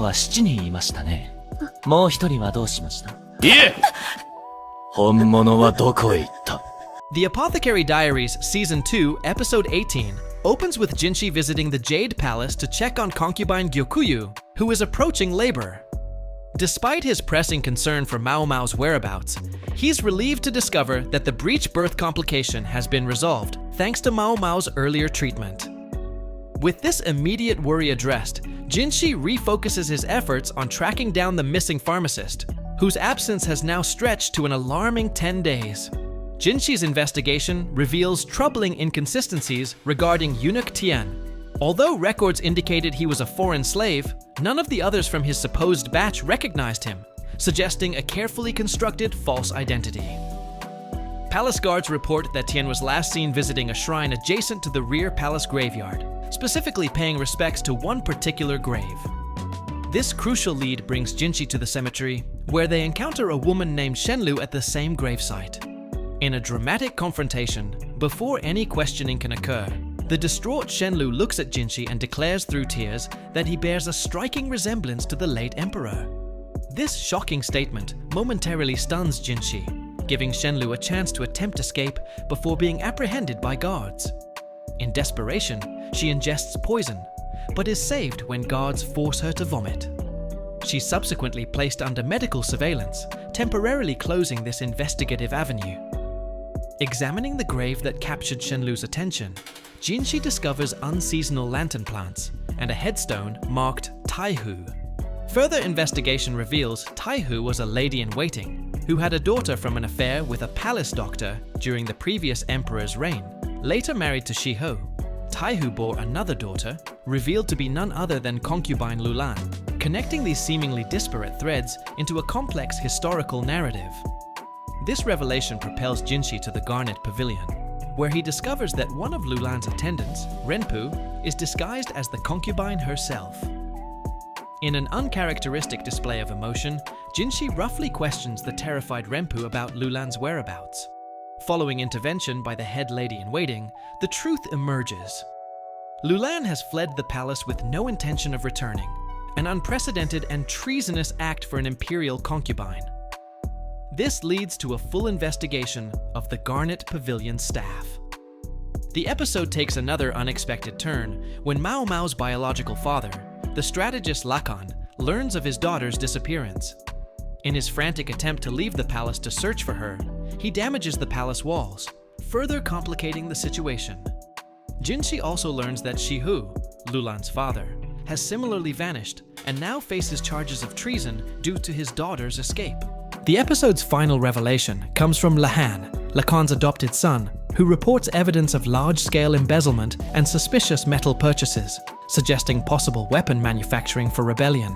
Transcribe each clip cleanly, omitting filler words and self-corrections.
は7人いましたね。もう一人はどうしました？いえ、本物はどこへ行った？ The Apothecary Diaries Season 2, Episode 18 opens with Jinshi visiting the Jade Palace to check on concubine Gyokuyu, who is approaching labor. Despite his pressing concern for Maomao's whereabouts, he's relieved to discover that the breech birth complication has been resolved thanks to Maomao's earlier treatment. With this immediate worry addressed, Jinshi refocuses his efforts on tracking down the missing pharmacist, whose absence has now stretched to an alarming 10 days. Jinshi's investigation reveals troubling inconsistencies regarding eunuch Tian. Although records indicated he was a foreign slave, none of the others from his supposed batch recognized him, suggesting a carefully constructed false identity. Palace guards report that Tian was last seen visiting a shrine adjacent to the rear palace graveyard, specifically paying respects to one particular grave. This crucial lead brings Jinshi to the cemetery, where they encounter a woman named Shenlu at the same gravesite. In a dramatic confrontation, before any questioning can occur, the distraught Shenlu looks at Jinshi and declares through tears that he bears a striking resemblance to the late emperor. This shocking statement momentarily stuns Jinshi, giving Shenlu a chance to attempt escape before being apprehended by guards. In desperation, she ingests poison, but is saved when guards force her to vomit. She's subsequently placed under medical surveillance, temporarily closing this investigative avenue. Examining the grave that captured Shenlu's attention, Jinshi discovers unseasonal lantern plants and a headstone marked Taihu. Further investigation reveals Taihu was a lady-in-waiting who had a daughter from an affair with a palace doctor during the previous emperor's reign. Later married to Shiho, Taihu bore another daughter, revealed to be none other than concubine Lulan, connecting these seemingly disparate threads into a complex historical narrative. This revelation propels Jinshi to the Garnet Pavilion, where he discovers that one of Lulan's attendants, Renpu, is disguised as the concubine herself. In an uncharacteristic display of emotion, Jinshi roughly questions the terrified Renpu about Lulan's whereabouts. Following intervention by the head lady-in-waiting, the truth emerges. Lulan has fled the palace with no intention of returning, an unprecedented and treasonous act for an imperial concubine. This leads to a full investigation of the Garnet Pavilion staff. The episode takes another unexpected turn when Maomao's biological father, the strategist Lakan, learns of his daughter's disappearance. In his frantic attempt to leave the palace to search for her, he damages the palace walls, further complicating the situation. Jinshi also learns that Shihu, Lulan's father, has similarly vanished and now faces charges of treason due to his daughter's escape. The episode's final revelation comes from Lahan, Lakan's adopted son, who reports evidence of large-scale embezzlement and suspicious metal purchases, suggesting possible weapon manufacturing for rebellion.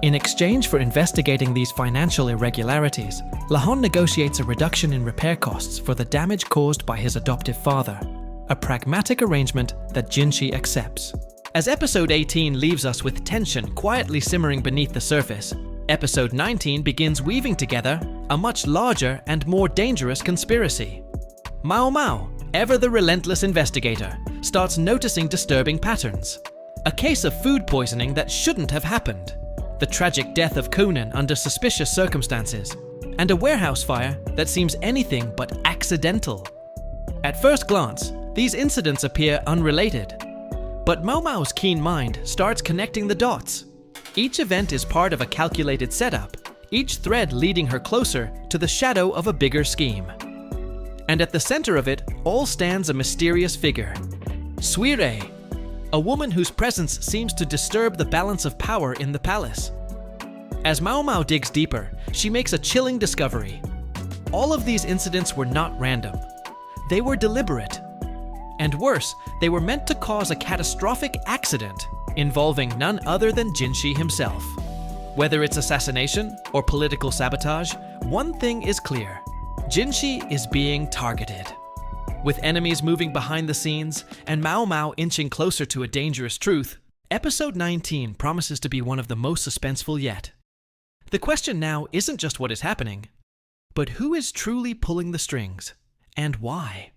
In exchange for investigating these financial irregularities, Lahan negotiates a reduction in repair costs for the damage caused by his adoptive father, a pragmatic arrangement that Jinshi accepts. As episode 18 leaves us with tension quietly simmering beneath the surface, episode 19 begins weaving together a much larger and more dangerous conspiracy. Maomao, ever the relentless investigator, starts noticing disturbing patterns. A case of food poisoning that shouldn't have happened, the tragic death of Conan under suspicious circumstances, and a warehouse fire that seems anything but accidental. At first glance, these incidents appear unrelated, but Maomao's keen mind starts connecting the dots. Each event is part of a calculated setup, each thread leading her closer to the shadow of a bigger scheme. And at the center of it all stands a mysterious figure, Suire, a woman whose presence seems to disturb the balance of power in the palace. As Maomao digs deeper, she makes a chilling discovery. All of these incidents were not random. They were deliberate. And worse, they were meant to cause a catastrophic accident involving none other than Jinshi himself. Whether it's assassination or political sabotage, one thing is clear: Jinshi is being targeted. With enemies moving behind the scenes and Maomao inching closer to a dangerous truth, episode 19 promises to be one of the most suspenseful yet. The question now isn't just what is happening, but who is truly pulling the strings, and why?